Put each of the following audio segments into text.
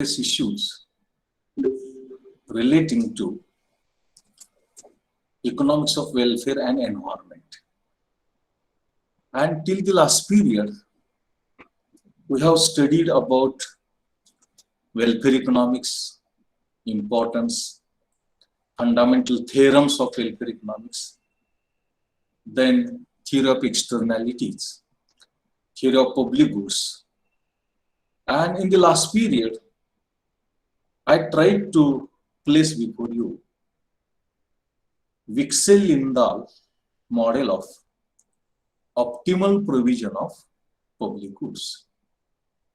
issues relating to economics of welfare and environment. And till the last period, we have studied about welfare economics, importance, fundamental theorems of welfare economics, then theory of externalities, theory of public goods. And in the last period, I tried to place before you Wicksell-Lindahl model of optimal provision of public goods.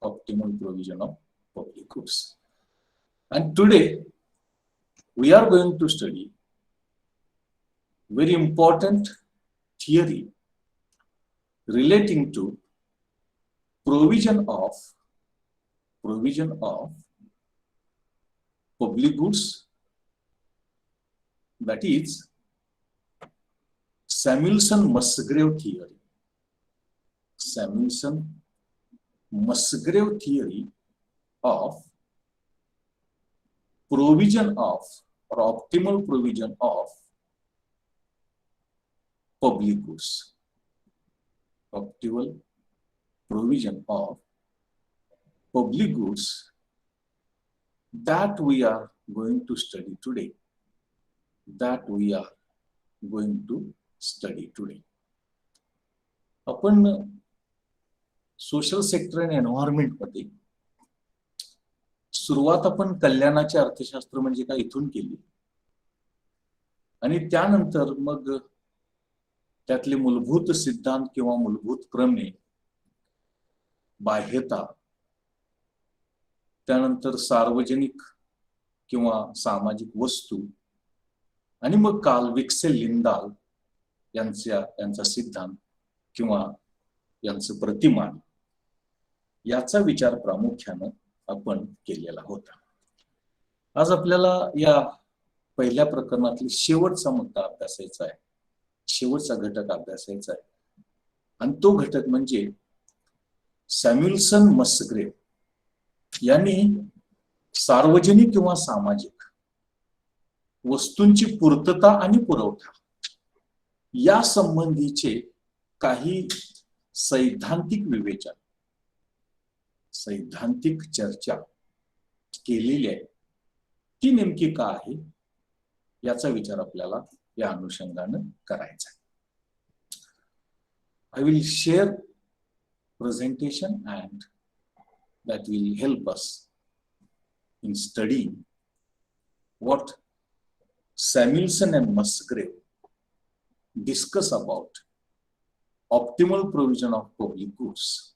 Optimal provision of public goods. And today, we are going to study very important theory relating to provision of public goods, that is Samuelson-Musgrave theory. Samuelson-Musgrave theory of provision of or optimal provision of public goods. Optimal provision of public goods that we are going to study today. आपण social sector आणि environment मध्ये सुरुवात आपण कल्याणाचे अर्थशास्त्र म्हणजे काय इथून केली आणि त्यानंतर मग त्यातले मूलभूत सिद्धांत किंवा मूलभूत प्रमेय, बाह्यता, त्यानंतर सार्वजनिक किंवा सामाजिक वस्तू आणि मग काल विक्सेल-लिंदाल यांचा सिद्धांत किंवा यांचं प्रतिमान याचा विचार प्रामुख्याने आपण केलेला होता. आज आपल्याला या पहिल्या प्रकरणातली शेवटचा मुद्दा अभ्यासायचा आहे, शेवटचा घटक अभ्यासायचा आहे आणि तो घटक म्हणजे सॅम्युएल्सन-मस्ग्रेव यांनी सार्वजनिक किंवा सामाजिक वस्तूंची पूर्तता आणि पुरवठा या संबंधीचे काही सैद्धांतिक विवेचन, सैद्धांतिक चर्चा केलेली आहे. ती नेमकी का आहे याचा विचार आपल्याला या अनुषंगाने करायचा आहे. I will share presentation and that will help us in studying what Samuelson and Musgrave discuss about optimal provision of public goods.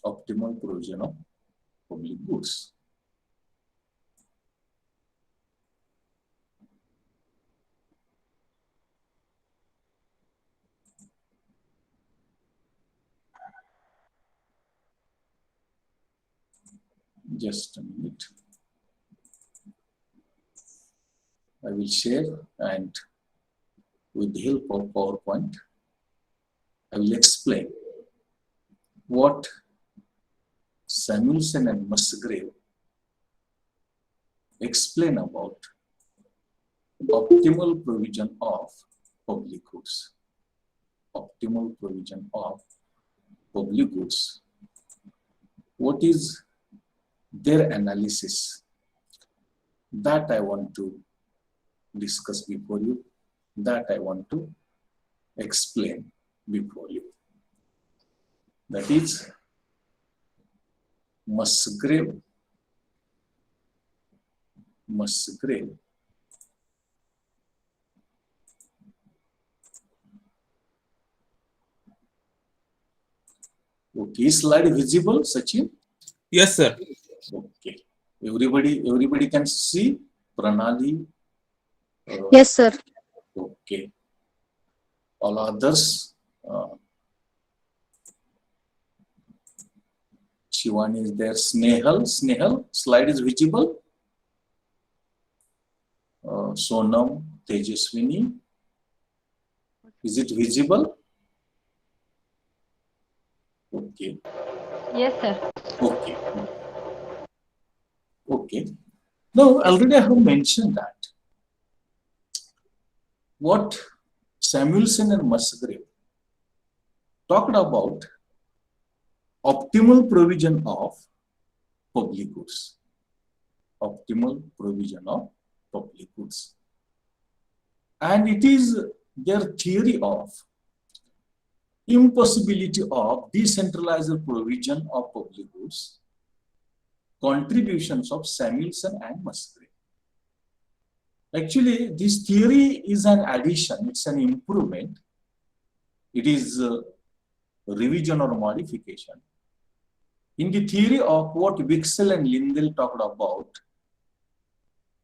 Optimal provision of public goods. Just a minute. I will share, and with the help of PowerPoint, I will explain what Samuelson and Musgrave explain about optimal provision of public goods. Optimal provision of public goods. What is their analysis? That I want to discuss before you, that I want to explain before you. That is Musgrave okay, is slide visible, Sachin? Yes, sir. Okay, everybody can see Pranali? Yes, sir. Okay, all others, Shivani is there, Snehal, slide is visible. Sonam, Tejaswini, is it visible? Okay. Yes, sir. Okay. Okay. Now, already I have mentioned that what Samuelson and Musgrave talked about optimal provision of public goods. Optimal provision of public goods. And it is their theory of impossibility of decentralized provision of public goods, contributions of Samuelson and Musgrave. Actually, this theory is an addition, it's an improvement. It is a revision or modification in the theory of what Wicksell and Lindell talked about,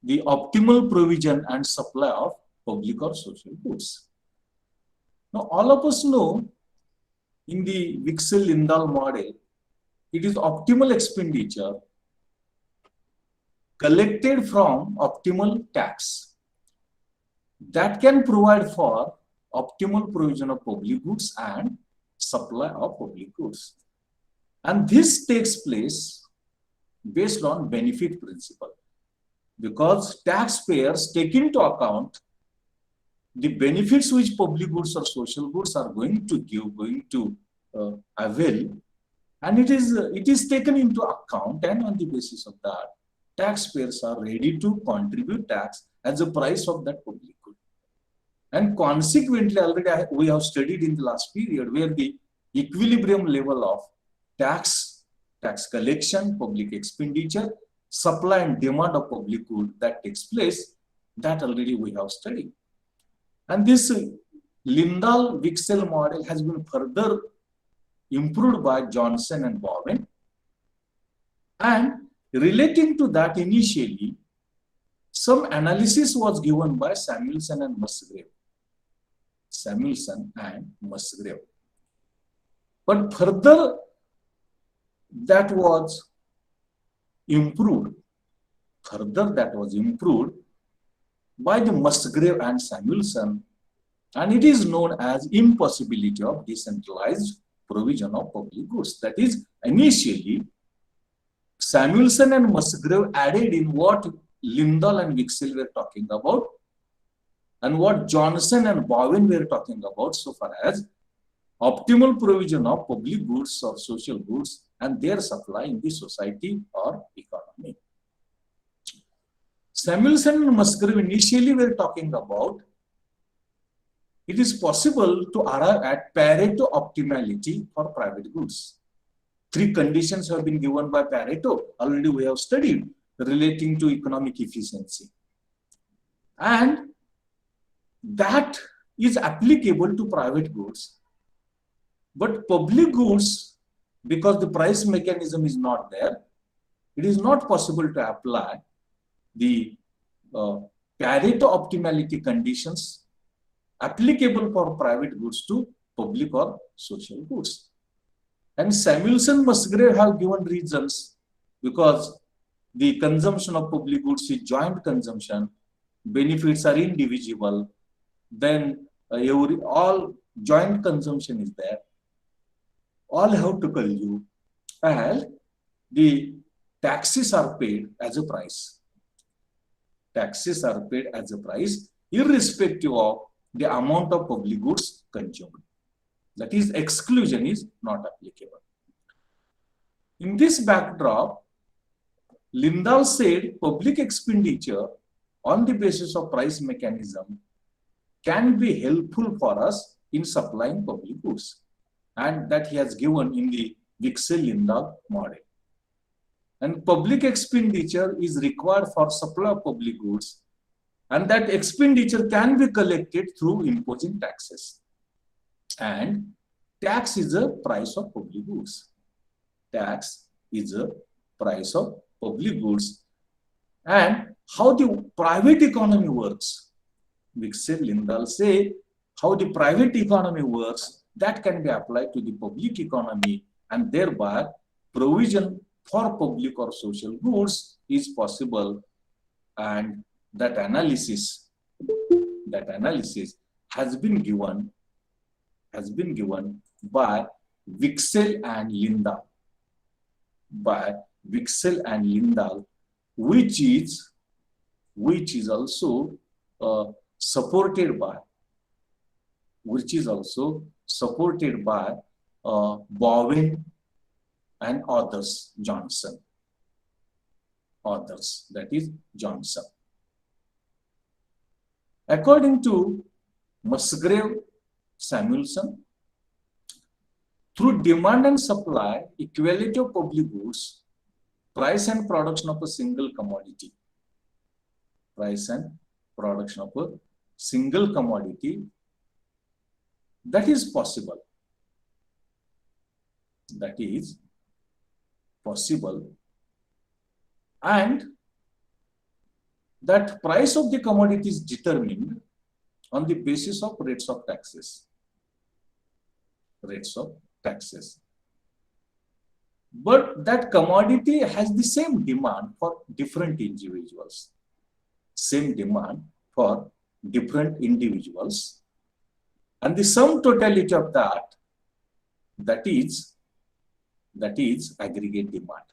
the optimal provision and supply of public or social goods. Now, all of us know in the Wicksell-Lindell model, it is optimal expenditure collected from optimal tax that can provide for optimal provision of public goods and supply of public goods. And this takes place based on benefit principle, because taxpayers take into account the benefits which public goods or social goods are going to give, going to avail, and it is taken into account, and on the basis of that, taxpayers are ready to contribute tax as a price of that public good. And consequently, already we have studied in the last period where the equilibrium level of tax collection, public expenditure, supply and demand of public good that takes place, that already we have studied. And this Lindell-Wicksell model has been further improved by Johnson and Bowen. And relating to that, initially, some analysis was given by Samuelson and Musgrave. Samuelson and Musgrave. But further, that was improved. Further, that was improved by the Musgrave and Samuelson, and it is known as impossibility of decentralized provision of public goods. That is, initially, Samuelson and Musgrave added in what Lindell and Wicksell were talking about and what Johnson and Bowen were talking about so far as optimal provision of public goods or social goods and their supply in the society or economy. Samuelson and Musgrave initially were talking about it is possible to arrive at Pareto optimality for private goods. 3 conditions have been given by Pareto, already we have studied, relating to economic efficiency. And that is applicable to private goods. But public goods, because the price mechanism is not there, it is not possible to apply the Pareto optimality conditions applicable for private goods to public or social goods. And Samuelson Musgrave have given reasons, because the consumption of public goods is joint consumption, benefits are indivisible, then all joint consumption is there, all have to consume, and the taxes are paid as a price. Taxes are paid as a price irrespective of the amount of public goods consumed. That is, exclusion is not applicable. In this backdrop, Lindell said public expenditure on the basis of price mechanism can be helpful for us in supplying public goods, and that he has given in the Wicksell-Lindell model. And public expenditure is required for supply of public goods, and that expenditure can be collected through imposing taxes. And tax is a price of public goods. Tax is a price of public goods. And how the private economy works, Wicksell-Lindell say how the private economy works, that can be applied to the public economy, and thereby provision for public or social goods is possible. And that analysis has been given by Wicksell and Lindell. which is also supported by Bowen and others, that is Johnson. According to Musgrave Samuelson, through demand and supply, equality of public goods, price and production of a single commodity, that is possible. And that price of the commodity is determined on the basis of rates of taxes. But that commodity has the same demand for different individuals. And the sum totality of that is aggregate demand.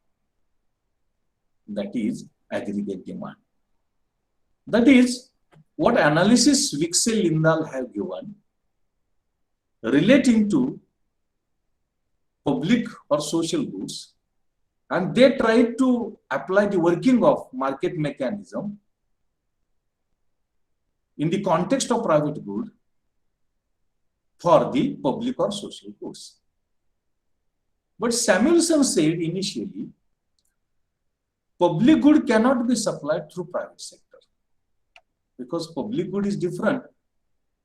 That is what analysis Wicksell-Lindahl have given relating to public or social goods, and they try to apply the working of market mechanism in the context of private good for the public or social goods. But Samuelson said initially, public good cannot be supplied through private sector, because public good is different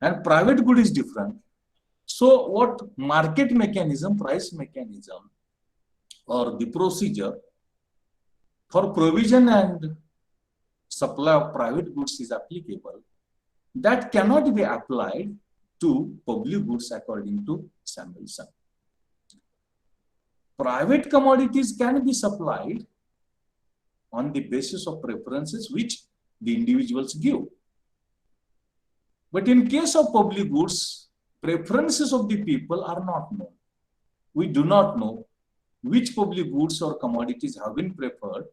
and private good is different. So what market mechanism, price mechanism, or the procedure for provision and supply of private goods is applicable, that cannot be applied to public goods according to Samuelson. Private commodities can be supplied on the basis of preferences which the individuals give. But in case of public goods, preferences of the people are not known. We do not know which public goods or commodities have been preferred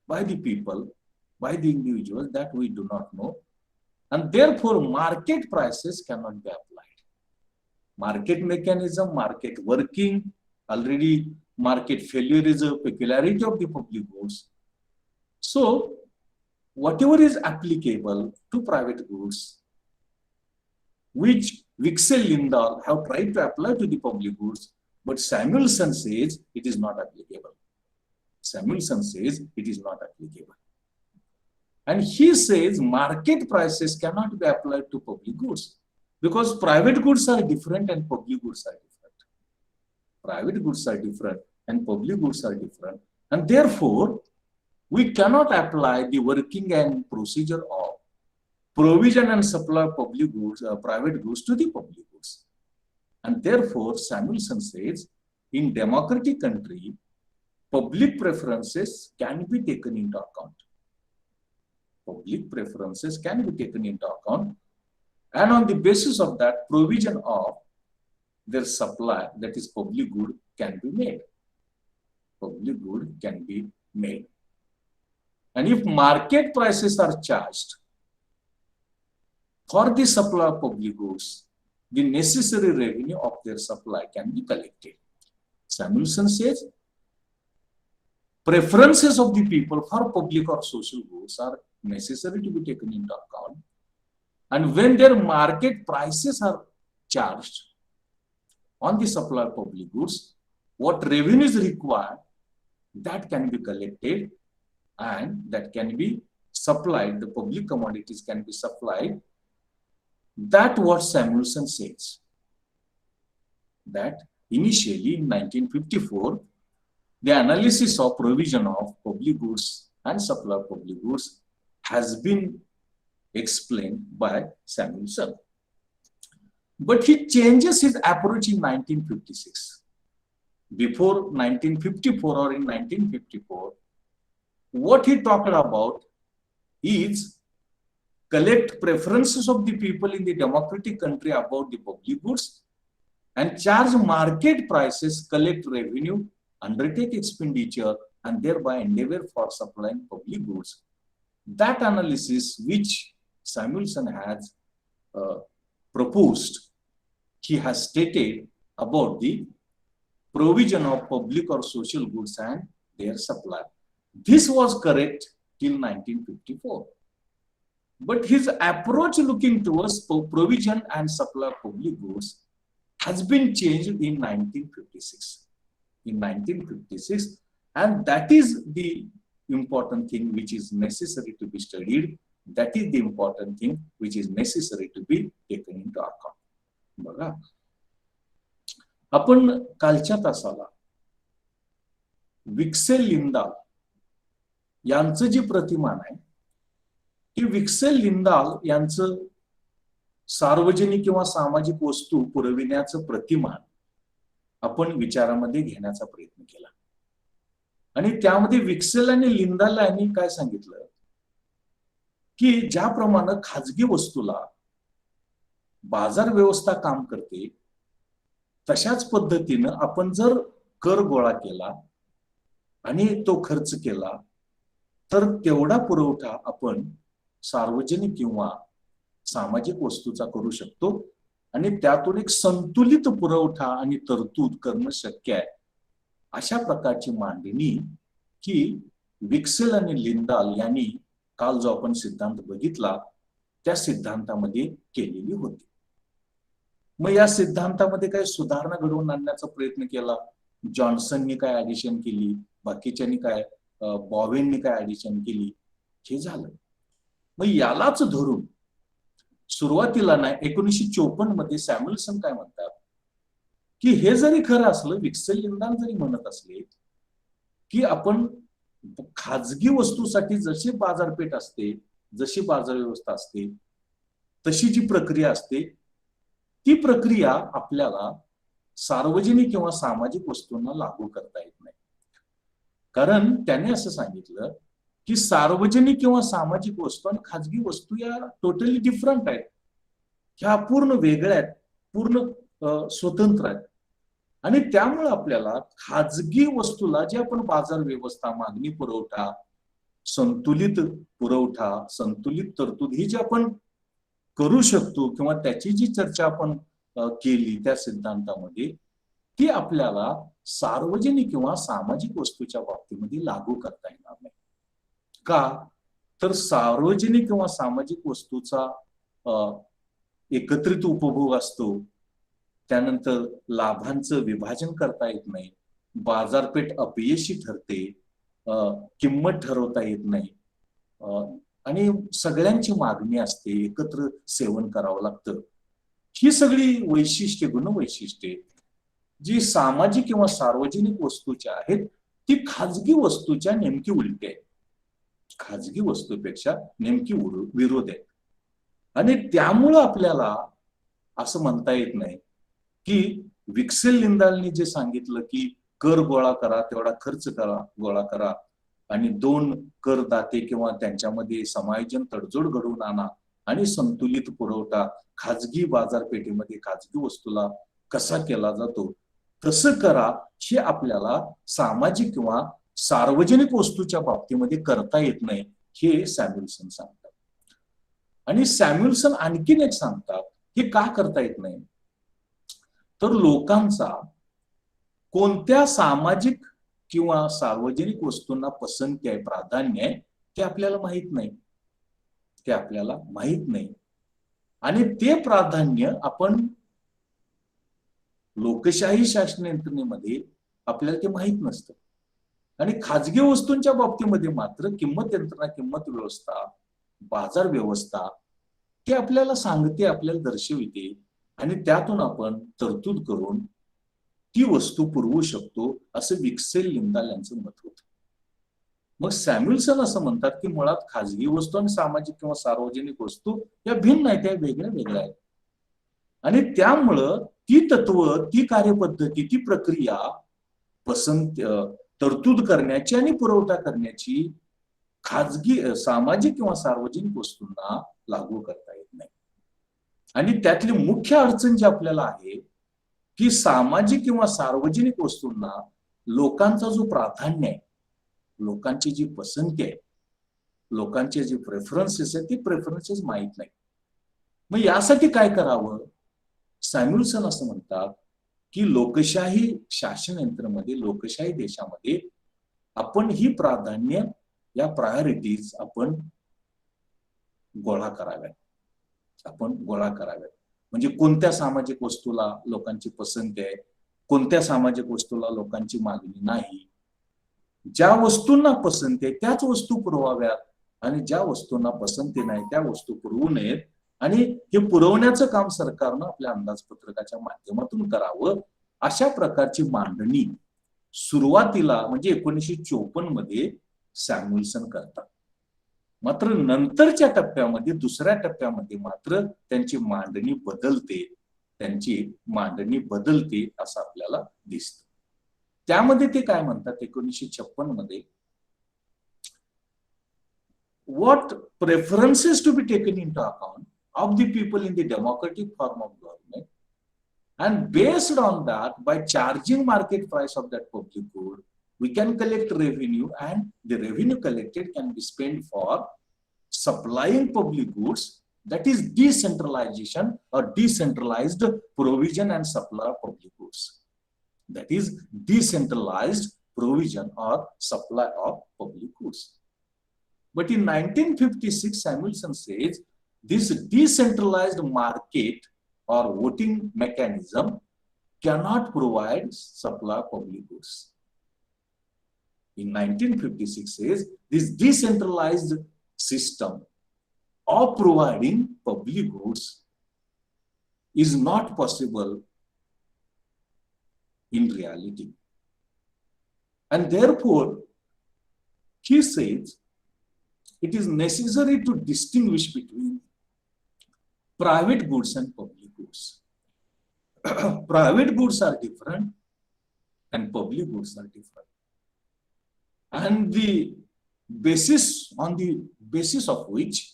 by the people, by the individuals, that we do not know. And therefore, market prices cannot be applied. Market mechanism, market working, already market failure is a peculiarity of the public goods. So, whatever is applicable to private goods, which Wicksell-Lindahl have tried to apply to the public goods, but Samuelson says it is not applicable. And he says market prices cannot be applied to public goods because private goods are different and public goods are different. Private goods are different and public goods are different. And therefore, we cannot apply the working and procedure of provision and supply of public goods, private goods to the public goods. And therefore, Samuelson says, in democratic country, public preferences can be taken into account. And on the basis of that, provision of their supply, that is public good, can be made. And if market prices are charged for the supply of public goods, the necessary revenue of their supply can be collected. Samuelson says, preferences of the people for public or social goods are necessary to be taken into account. And when their market prices are charged on the supply of public goods, what revenue is required, that can be collected and that can be supplied, the public commodities can be supplied. That's what Samuelson says. That initially in 1954, the analysis of provision of public goods and supply of public goods has been explained by Samuelson. But he changes his approach in 1956. Before 1954 or in 1954, what he talked about is collect preferences of the people in the democratic country about the public goods and charge market prices, collect revenue, undertake expenditure and thereby endeavor for supplying public goods. That analysis which Samuelson has proposed, he has stated about the provision of public or social goods and their supply. This was correct till 1954. But his approach looking towards provision and supply of public goods has been changed in 1956. In 1956, and that is the important thing which is necessary to be studied. That is the important thing which is necessary to be taken into account. बघा, आपण कालच्या तासाला विक्सेल लिंदाल यांचं जे प्रतिमान आहे, की विक्सेल लिंदाल यांचं सार्वजनिक किंवा सामाजिक वस्तू पुरविण्याचं प्रतिमान आपण विचारामध्ये घेण्याचा प्रयत्न केला. आणि त्यामध्ये विक्सेल आणि लिंदाल यांनी काय सांगितलं, की ज्याप्रमाणे खाजगी वस्तूला बाजार व्यवस्था काम करते, तशाच पद्धतीनं आपण जर कर गोळा केला आणि तो खर्च केला तर तेवढा पुरवठा आपण सार्वजनिक किंवा सामाजिक वस्तूचा करू शकतो आणि त्यातून एक संतुलित पुरवठा आणि तरतूद करणं शक्य आहे. अशा प्रकारची मांडणी ही विक्सेल आणि लिंदाल यांनी काल जो आपण सिद्धांत बघितला त्या सिद्धांतामध्ये केलेली होती. मग या सिद्धांतामध्ये काय सुधारणा घडवून आणण्याचा प्रयत्न केला. जॉन्सननी काय ऍडिशन केली, बाकीच्यांनी काय, बॉवेननी काय ऍडिशन केली, हे झालं. मग यालाच धरून सुरुवातीला ना 1954 मध्ये सॅम्युएल्सन काय म्हणतात, की हे जरी खरं असलं, विक्सेल लिंदाल जरी म्हणत असले की आपण खाजगी वस्तूसाठी जशी बाजारपेठ असते, जशी बाजार व्यवस्था असते, तशी जी प्रक्रिया असते, ती प्रक्रिया आपल्याला सार्वजनिक किंवा सामाजिक वस्तूंना लागू करता येत नाही. कारण त्याने असं सांगितलं की सार्वजनिक किंवा सामाजिक वस्तू आणि खाजगी वस्तू या टोटली डिफरंट आहेत. ह्या पूर्ण वेगळ्या आहेत, पूर्ण स्वतंत्र आहेत. आणि त्यामुळे आपल्याला खाजगी वस्तूला जे आपण बाजार व्यवस्था, मागणी पुरवठा, संतुलित पुरवठा, संतुलित तरतूद ही जी आपण करू शकतो किंवा त्याची जी चर्चा आपण केली त्या सिद्धांतामध्ये, ती आपल्याला सार्वजनिक किंवा सामाजिक वस्तूच्या बाबतीमध्ये लागू करता येणार नाही. का तर सार्वजनिक किंवा सामाजिक वस्तूचा एकत्रित उपभोग असतो, त्यानंतर लाभांचं विभाजन करता येत नाही, बाजारपेठ अपयशी ठरते, किंमत ठरवता येत नाही, आणि सगळ्यांची मागणी असते, एकत्र सेवन करावं लागतं. ही सगळी वैशिष्ट्ये, गुणवैशिष्ट्ये जी सामाजिक किंवा सार्वजनिक वस्तूच्या आहेत, ती खाजगी वस्तूच्या नेमकी उलटी आहे. खाजगी वस्तूपेक्षा नेमकी विरोध आहे. आणि त्यामुळं आपल्याला असं म्हणता येत नाही की विक्सेल लिंदालनी जे सांगितलं की कर गोळा करा, तेवढा खर्च करा, गोळा करा, आणि 2 करदाते किंवा त्यांच्यामध्ये समायोजन, तडजोड घडवून आणा आणि संतुलित पुरवठा खाजगी बाजारपेठेमध्ये खाजगी वस्तूला कसा केला जातो तसं करा, हे आपल्याला सामाजिक किंवा सार्वजनिक वस्तूच्या बाबतीमध्ये करता येत नाही, हे सॅम्युएल्सन सांगतात. आणि सॅम्युएल्सन आणखीन एक सांगतात, हे का करता येत नाही, तर लोकांचा कोणत्या सामाजिक किंवा सार्वजनिक वस्तूंना पसंती आहे, प्राधान्य आहे, ते आपल्याला माहित नाही. ते आपल्याला माहित नाही. आणि ते प्राधान्य आपण लोकशाही शासन यंत्रणेमध्ये आपल्याला ते माहित नसतं. आणि खाजगी वस्तूंच्या बाबतीमध्ये मात्र किंमत यंत्रणा, किंमत व्यवस्था, बाजार व्यवस्था ते आपल्याला सांगते, आपल्याला दर्शविते, आणि त्यातून आपण तरतूद करून ती वस्तू पुरवू शकतो, असं विक्सेल लिंदाल यांचं मत होतं. मग सॅम्युएल्सन असं म्हणतात की मुळात खाजगी वस्तू आणि सामाजिक किंवा सार्वजनिक वस्तू या भिन्न आहेत, त्या वेगळ्या वेगळ्या आहेत. आणि त्यामुळं ती तत्व, ती कार्यपद्धती, ती प्रक्रिया तरतूद करण्याची आणि पुरवठा करण्याची खाजगी, सामाजिक किंवा सार्वजनिक वस्तूंना लागू करता येत नाही. आणि त्यातली मुख्य अडचण जी आपल्याला आहे की सामाजिक किंवा सार्वजनिक वस्तूंना लोकांचा जो प्राधान्य आहे लोकांची जी पसंती आहे, लोकांचे जे प्रेफरन्सेस आहेत, ते प्रेफरन्सेस माहीत नाही. मग यासाठी काय करावं? सॅम्युएल्सन असं म्हणतात की लोकशाही शासन यंत्रणेमध्ये, लोकशाही देशामध्ये आपण ही प्राधान्य, या प्रायोरिटीज आपण गोळा कराव्यात. आपण गोळा कराव्यात. म्हणजे कोणत्या सामाजिक वस्तूला लोकांची पसंती आहे, कोणत्या सामाजिक वस्तूला लोकांची मागणी नाही. ज्या वस्तूंना पसंती आहे त्याच वस्तू पुरवाव्यात, आणि ज्या वस्तूंना पसंती नाही त्या वस्तू पुरवू नयेत. आणि हे पुरवण्याचं काम सरकारनं आपल्या अंदाजपत्रकाच्या माध्यमातून करावं. अशा प्रकारची मांडणी सुरुवातीला म्हणजे 1954 मध्ये सॅम्युएल्सन करतात. मात्र नंतरच्या टप्प्यामध्ये, दुसऱ्या टप्प्यामध्ये मात्र त्यांची मांडणी बदलते, असं आपल्याला दिसतं. त्यामध्ये ते काय म्हणतात 1956 मध्ये, what preferences to be taken into account of the people in the democratic form of government, and based on that, by charging market price of that public good, we can collect revenue, and the revenue collected can be spent for supplying public goods, that is decentralization or decentralized provision and supply of public goods. That is decentralized provision or supply of public goods. But in 1956, Samuelson says this decentralized market or voting mechanism cannot provide supply of public goods. In 1956 says this decentralized system of providing public goods is not possible in reality. And therefore, he says it is necessary to distinguish between private goods and public goods. Private goods are different and public goods are different. And on the basis of which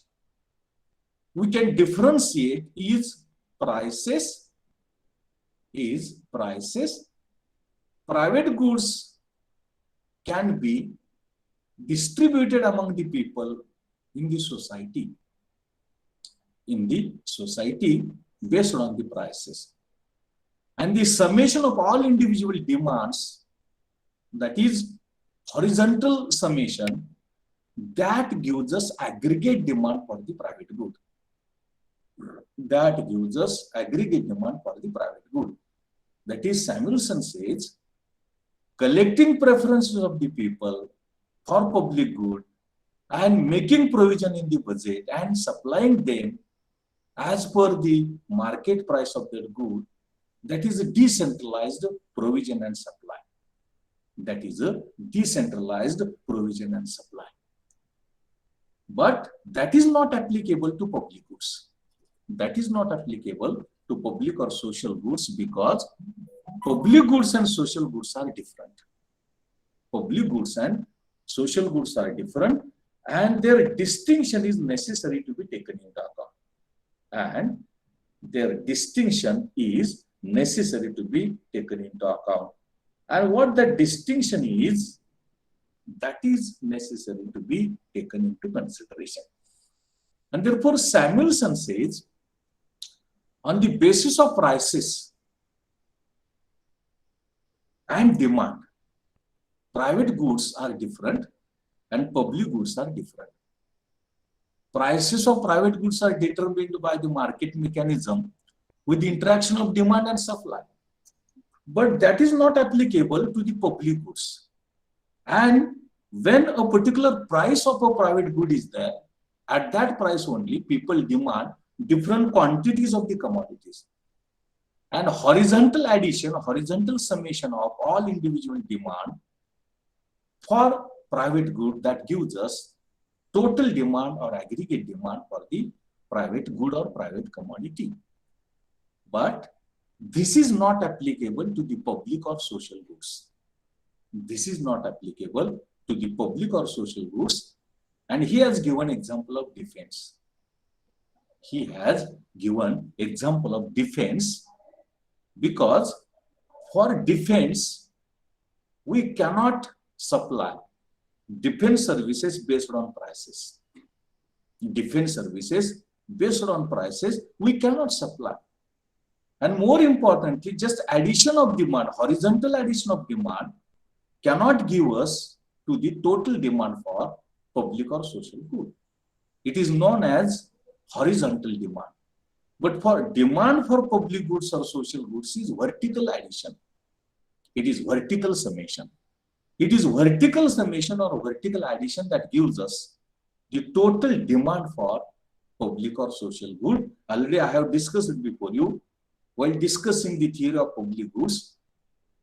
we can differentiate is prices. Private goods can be distributed among the people in the society, based on the prices. And the summation of all individual demands, that is horizontal summation, that gives us aggregate demand for the private good. That is, Samuelson says, collecting preferences of the people for public good and making provision in the budget and supplying them as per the market price of their good, that is a decentralized provision and supply. But that is not applicable to public goods. That is not applicable to public or social goods, because public goods and social goods are different. Public goods and social goods are different, and their distinction is necessary to be taken into account. And what that distinction is, that is necessary to be taken into consideration. And therefore, Samuelson says, on the basis of prices and demand, private goods are different and public goods are different. Prices of private goods are determined by the market mechanism with the interaction of demand and supply. But that is not applicable to the public goods. And when a particular price of a private good is there, at that price only people demand different quantities of the commodities. And horizontal summation of all individual demand for private good, that gives us total demand or aggregate demand for the private good or private commodity. But this is not applicable to the public or social goods. And he has given example of defense. Because for defense, we cannot supply defense services based on prices. Defense services based on prices we cannot supply. And more importantly, just addition of demand, horizontal addition of demand cannot give us to the total demand for public or social good. It is known as horizontal demand. But for demand for public goods or social goods is vertical addition. It is vertical summation. It is vertical summation or vertical addition that gives us the total demand for public or social good. Already I have discussed it before you while discussing the theory of public goods,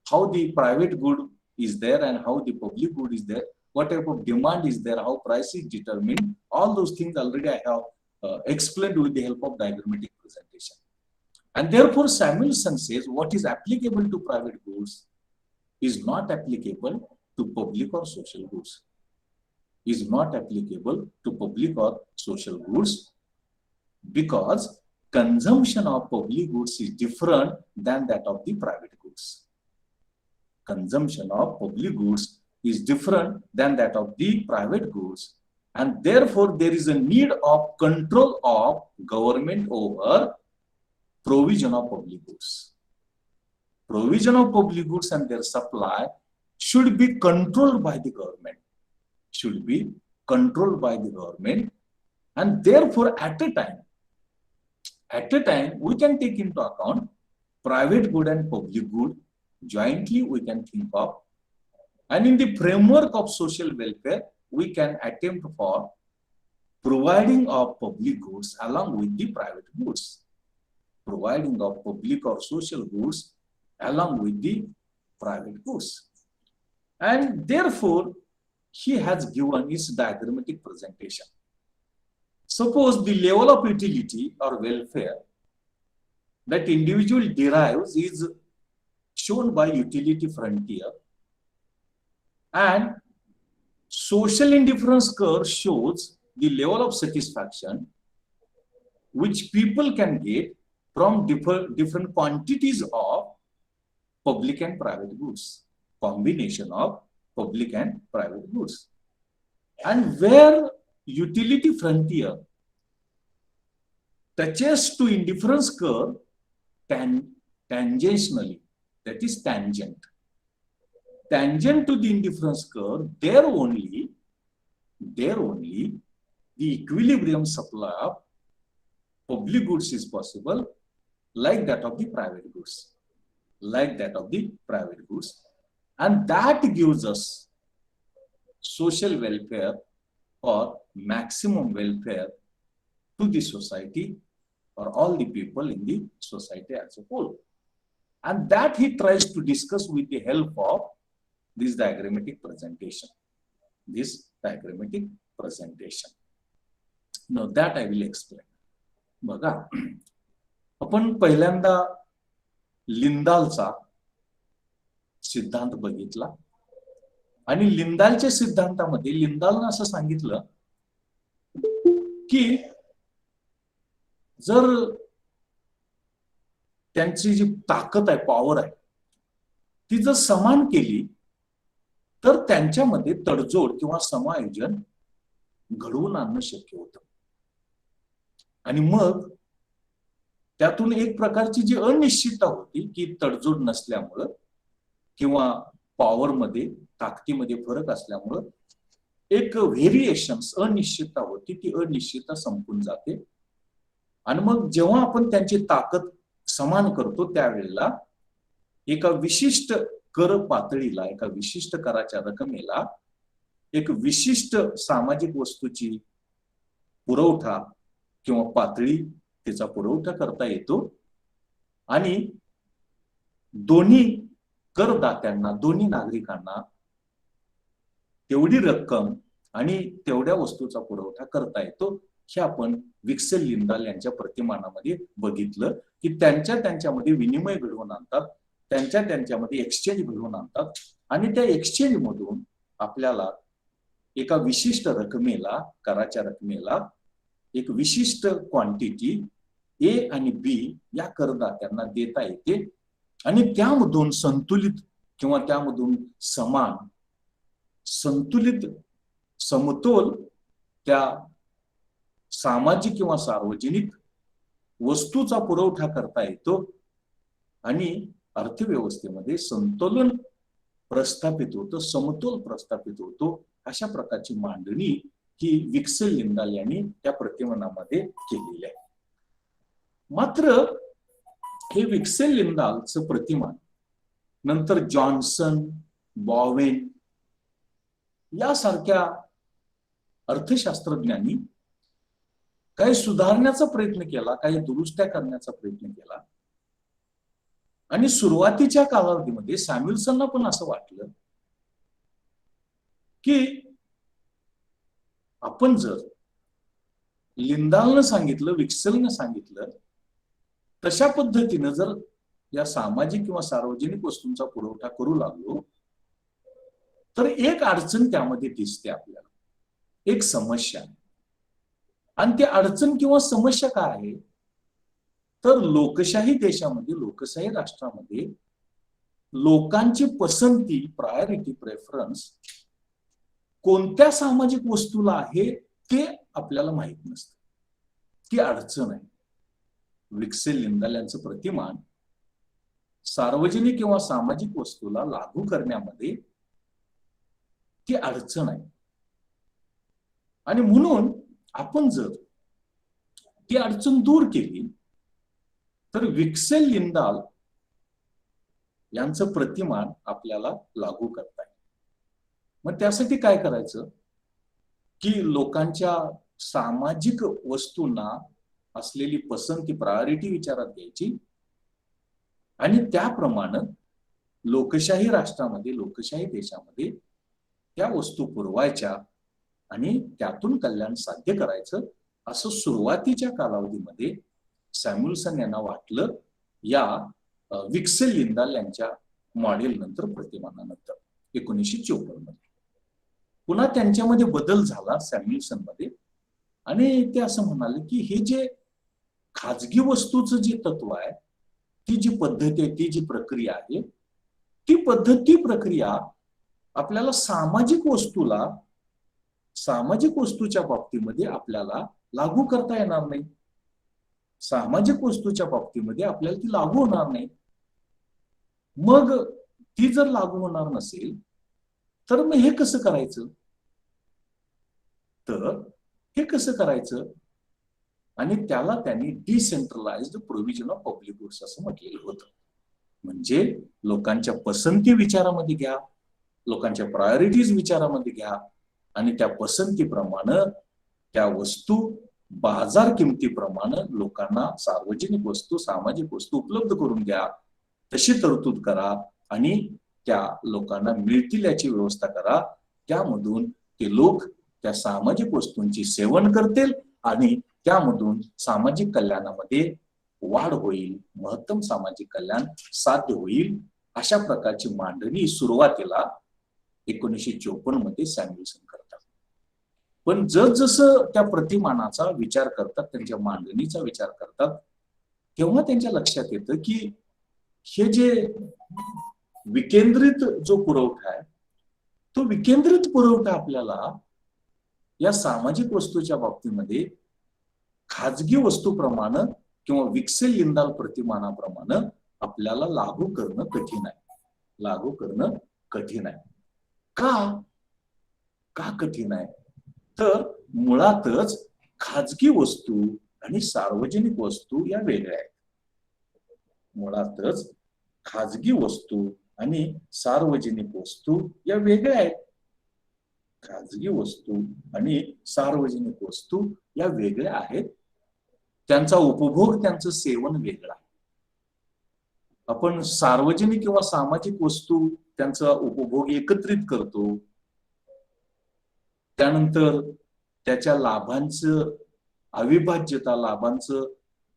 how the private good is there and how the public good is there, what type of demand is there, how price is determined. All those things already I have explained with the help of diagrammatic presentation. And therefore Samuelson says what is applicable to private goods is not applicable to public or social goods. Is not applicable to public or social goods because consumption of public goods is different than that of the private goods. Consumption of public goods is different than that of the private goods, and therefore there is a need of control of government over provision of public goods. Provision of public goods and their supply should be controlled by the government. Should be controlled by the government, and therefore at a time we can take into account private good and public good jointly we can think of, and in the framework of social welfare we can attempt for providing of public goods along with the private goods, providing of public or social goods along with the private goods. And therefore he has given his diagrammatic presentation. Suppose the level of utility or welfare that individual derives is shown by utility frontier, and social indifference curve shows the level of satisfaction which people can get from different quantities of public and private goods, combination of public and private goods. And where utility frontier touches to indifference curve tangentially, that is tangent to the indifference curve, there only the equilibrium supply of public goods is possible, like that of the private goods, and that gives us social welfare or maximum welfare to the society or all the people in the society as a whole. And that he tries to discuss with the help of this diagrammatic presentation. Now that I will explain. बघा, आपण पहिल्यांदा लिंदालचा सिद्धांत बघितला आणि लिंदालच्या सिद्धांतामध्ये लिंदालने असं सांगितलं की जर त्यांची जी ताकद आहे, पॉवर आहे, ती जर समान केली तर त्यांच्यामध्ये तडजोड किंवा समायोजन घडवून आणणं शक्य होतं. आणि मग त्यातून एक प्रकारची जी अनिश्चितता होती की तडजोड नसल्यामुळं किंवा पॉवर मध्ये ताकदीमध्ये फरक असल्यामुळं एक व्हेरिएशन्स अनिश्चितता होती, ती अनिश्चितता संपून जाते. आणि मग जेव्हा आपण त्यांची ताकद समान करतो त्यावेळेला एका विशिष्ट कर पातळीला, एका विशिष्ट कराच्या रकमेला एक विशिष्ट सामाजिक वस्तूची पुरवठा किंवा पातळी त्याचा पुरवठा करता येतो आणि दोन्ही करदात्यांना, दोन्ही नागरिकांना तेवढी रक्कम आणि तेवढ्या वस्तूचा पुरवठा करता येतो. हे आपण विक्सेल लिंदाल यांच्या प्रतिमानामध्ये बघितलं की त्यांच्यामध्ये विनिमय घडवून आणतात, त्यांच्यामध्ये एक्सचेंज घडवून आणतात आणि त्या एक्सचेंज मधून आपल्याला एका विशिष्ट रकमेला, कराच्या रकमेला एक विशिष्ट क्वांटिटी ए आणि बी या करदात्यांना देता येते आणि त्यामधून संतुलित किंवा त्यामधून समान संतुलित समतोल त्या सामाजिक किंवा सार्वजनिक वस्तूचा पुरवठा करता येतो आणि अर्थव्यवस्थेमध्ये संतुलन प्रस्थापित होतं, समतोल प्रस्थापित होतो. अशा प्रकारची मांडणी ही विक्सेल लिंदाल यांनी त्या प्रतिमानामध्ये केलेली आहे. मात्र हे विक्सेल लिंदालचं प्रतिमान नंतर जॉन्सन, बॉवेन यासारख्या अर्थशास्त्रज्ञांनी काही सुधारण्याचा प्रयत्न केला, काही दुरुस्त्या करण्याचा प्रयत्न केला. आणि सुरुवातीच्या कालावधीमध्ये सॅम्युएल्सनला पण असं वाटलं की आपण जर लिंदालनं सांगितलं, विक्सेलनं सांगितलं तशा पद्धतीनं जर या सामाजिक किंवा सार्वजनिक वस्तूंचा पुरवठा करू लागलो तर एक अडचण त्यामध्ये दिसते आपल्याला, एक समस्या. आणि ती अडचण किंवा समस्या काय आहे तर लोकशाही देशामध्ये, लोकशाही राष्ट्रामध्ये लोकांची पसंती, प्रायोरिटी, प्रेफरन्स कोणत्या सामाजिक वस्तूला आहे ते आपल्याला माहित नसतं. ती अडचण आहे. विक्सेल लिंदाल यांचं प्रतिमान सार्वजनिक किंवा सामाजिक वस्तूला लागू करण्यामध्ये ती अडचण आहे. आणि म्हणून आपण जर ती अडचण दूर केली तर विक्सेल लिंदाल यांचं प्रतिमान आपल्याला लागू करता येईल. मग त्यासाठी काय करायचं की लोकांच्या सामाजिक वस्तूंना असलेली पसंती, प्रायोरिटी विचारात घ्यायची आणि त्याप्रमाणे लोकशाही राष्ट्रामध्ये, लोकशाही देशामध्ये त्या वस्तू पुरवायच्या आणि त्यातून कल्याण साध्य करायचं, असं सुरुवातीच्या कालावधीमध्ये सॅम्युएल्सन यांना वाटलं या विक्सेल लिंदाल यांच्या मॉडेल नंतर, प्रतिमानानंतर 1954 मध्ये. पुन्हा त्यांच्यामध्ये बदल झाला सॅम्युएल्सन मध्ये आणि ते असं म्हणाले की हे जे खाजगी वस्तूचं जे तत्व आहे, ती जी पद्धती आहे, ती जी प्रक्रिया आहे, ती पद्धती, प्रक्रिया आपल्याला सामाजिक वस्तूला, सामाजिक वस्तूच्या बाबतीमध्ये आपल्याला लागू करता येणार नाही. सामाजिक वस्तूच्या बाबतीमध्ये आपल्याला ती लागू होणार नाही. मग ती जर लागू होणार नसेल तर मग हे कसं करायचं, तर हे कसं करायचं, आणि त्याला त्यांनी decentralised provision of public goods असं म्हटलेलं होतं. म्हणजे लोकांच्या पसंती विचारामध्ये घ्या, लोकांच्या प्रायोरिटीज विचारामध्ये घ्या आणि त्या पसंतीप्रमाणे त्या वस्तू बाजार किमतीप्रमाणे लोकांना सार्वजनिक वस्तू, सामाजिक वस्तू उपलब्ध करून द्या, तशी तरतूद करा आणि त्या लोकांना मिळतील याची व्यवस्था करा. त्यामधून ते लोक त्या सामाजिक वस्तूंची सेवन करतील आणि त्यामधून सामाजिक कल्याणामध्ये वाढ होईल, महत्तम सामाजिक कल्याण साध्य होईल. अशा प्रकारची मांडणी सुरुवातीला 1954 मध्ये सॅम्युएल्सन करतात. पण जसजसं त्या प्रतिमानाचा विचार करतात, त्यांच्या मांडणीचा विचार करतात, तेव्हा त्यांच्या लक्षात येतं की हे जे विकेंद्रित जो पुरवठा आहे, तो विकेंद्रित पुरवठा आपल्याला या सामाजिक वस्तूच्या बाबतीमध्ये खाजगी वस्तूप्रमाणे किंवा विक्सेल लिंदाल प्रतिमानाप्रमाणे आपल्याला लागू करणं कठीण आहे. लागू करणं कठीण आहे. का कठीण आहे तर मुळातच खाजगी वस्तू आणि सार्वजनिक वस्तू या वेगळ्या आहेत. मुळातच खाजगी वस्तू आणि सार्वजनिक वस्तू या वेगळ्या आहेत. खाजगी वस्तू आणि सार्वजनिक वस्तू या वेगळ्या आहेत. त्यांचा उपभोग, त्यांचं सेवन वेगळं आहे. आपण सार्वजनिक किंवा सामाजिक वस्तू त्यांचा उपभोग एकत्रित करतो, त्यानंतर त्याच्या लाभांचं अविभाज्यता, लाभांचं